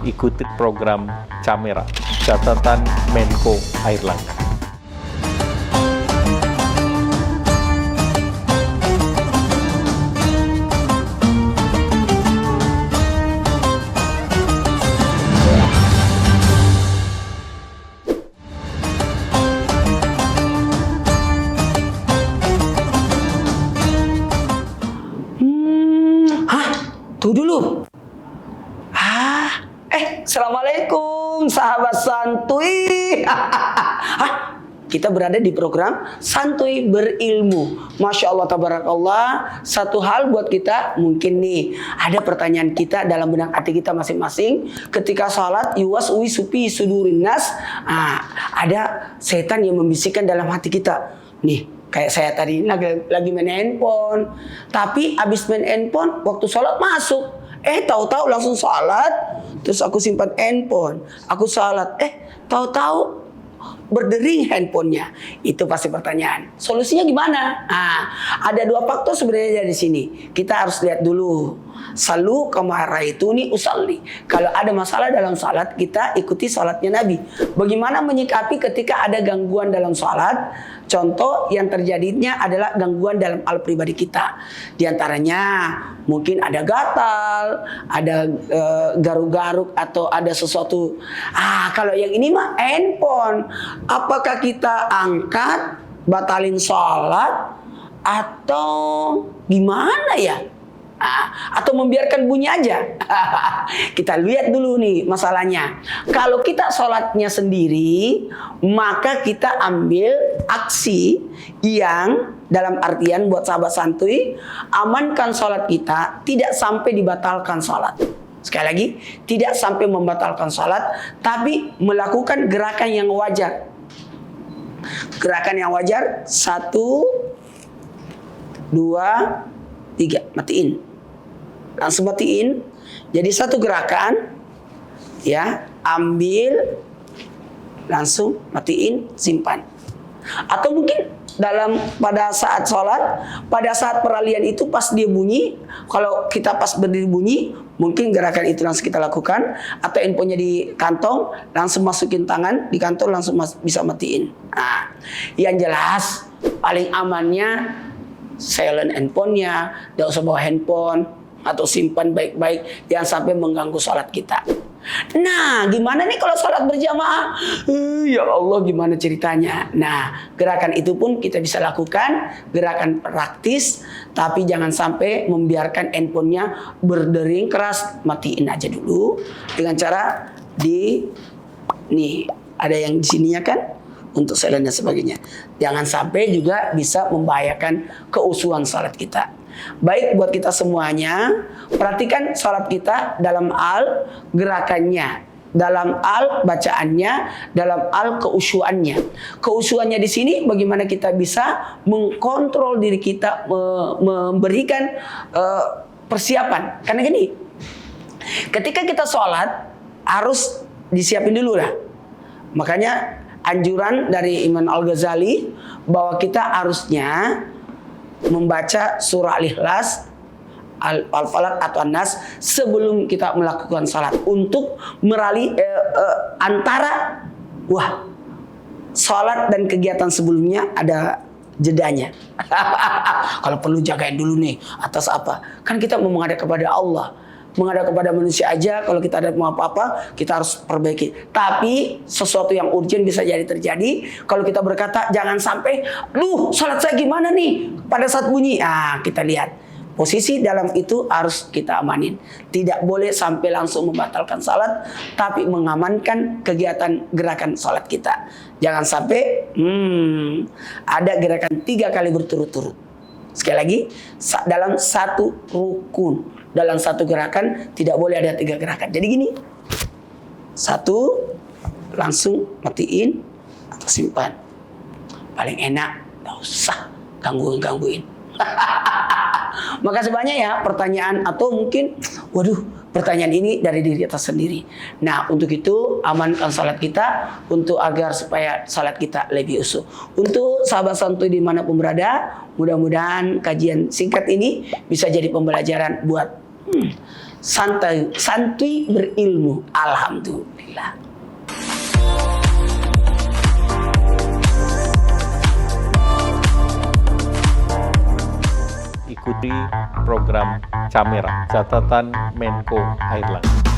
ikuti program Camera, catatan Menko Airlangga. Tuh dulu. Assalamualaikum sahabat santuy. Kita berada di program Santuy Berilmu. Masya Allah, tabarakallah. Satu hal buat kita, mungkin nih ada pertanyaan kita dalam benak hati kita masing-masing. Ketika sholat, yuwas uwi supi sudurin nas. Ada setan yang membisikkan dalam hati kita. Nih, kayak saya tadi lagi main handphone. Tapi abis main handphone, waktu sholat masuk. Tahu-tahu langsung sholat. Terus aku simpan handphone. Aku sholat. Tahu-tahu berdering handphonenya. Itu pasti pertanyaan. Solusinya gimana? Ada dua faktor sebenarnya di sini. Kita harus lihat dulu. Salu kama ra'aituni usalli. Kalau ada masalah dalam salat, kita ikuti salatnya Nabi. Bagaimana menyikapi ketika ada gangguan dalam salat? Contoh yang terjadinya adalah gangguan dalam hal pribadi kita. Di antaranya mungkin ada gatal, ada garuk-garuk atau ada sesuatu. Kalau yang ini mah handphone. Apakah kita angkat, batalin sholat, atau gimana ya? Atau membiarkan bunyi aja? Kita lihat dulu nih masalahnya. Kalau kita sholatnya sendiri, maka kita ambil aksi yang dalam artian buat sahabat santuy, amankan sholat kita, tidak sampai dibatalkan sholat. Sekali lagi, tidak sampai membatalkan sholat, tapi melakukan gerakan yang wajar. Gerakan yang wajar, 1, 2, 3, matiin. Langsung matiin. Jadi satu gerakan, ya, ambil, langsung matiin, simpan. Atau mungkin pada saat sholat, pada saat peralihan itu pas dia bunyi, kalau kita pas berdiri bunyi, mungkin gerakan itu langsung kita lakukan. Atau handphonenya di kantong, langsung masukin tangan di kantong, langsung bisa matiin. Yang jelas paling amannya silent handphonenya, tidak usah bawa handphone, atau simpan baik-baik, jangan sampai mengganggu sholat kita. Nah, gimana nih kalau sholat berjamaah? Ya Allah, gimana ceritanya? Nah, gerakan itu pun kita bisa lakukan, gerakan praktis, tapi jangan sampai membiarkan handphonenya berdering keras, matiin aja dulu dengan cara nih ada yang di sininya kan untuk silent dan sebagainya. Jangan sampai juga bisa membahayakan keusuhan sholat kita. Baik buat kita semuanya, perhatikan sholat kita dalam hal gerakannya, dalam hal bacaannya, dalam hal keusyuannya. Keusyuannya di sini bagaimana kita bisa mengkontrol diri kita, memberikan persiapan. Karena gini, ketika kita sholat harus disiapin dulu lah. Makanya anjuran dari Imam Al-Ghazali bahwa kita harusnya membaca surah Al-Ikhlas, Al-Falaq atau An-Nas sebelum kita melakukan salat untuk antara salat dan kegiatan sebelumnya ada jedanya. Kalau perlu jagain dulu nih atas apa? Kan kita mau menghadap kepada Allah. Menghadap kepada manusia aja, kalau kita ada mau apa-apa, kita harus perbaiki. Tapi sesuatu yang urgent bisa jadi terjadi. Kalau kita berkata, jangan sampai, salat saya gimana nih pada saat bunyi. Kita lihat. Posisi dalam itu harus kita amanin. Tidak boleh sampai langsung membatalkan salat, tapi mengamankan kegiatan gerakan salat kita. Jangan sampai ada gerakan 3 kali berturut-turut. Sekali lagi, dalam satu rukun. Dalam satu gerakan tidak boleh ada 3 gerakan. Jadi gini, 1 langsung matiin atau simpan. Paling enak, gak usah gangguin. Makasih banyak ya pertanyaan atau mungkin pertanyaan ini dari diri kita sendiri. Nah, untuk itu amankan salat kita untuk agar supaya salat kita lebih usuh. Untuk sahabat santuy dimanapun berada, mudah-mudahan kajian singkat ini bisa jadi pembelajaran buat santuy berilmu. Alhamdulillah. Ikuti program Camera, catatan Menko Airlangga.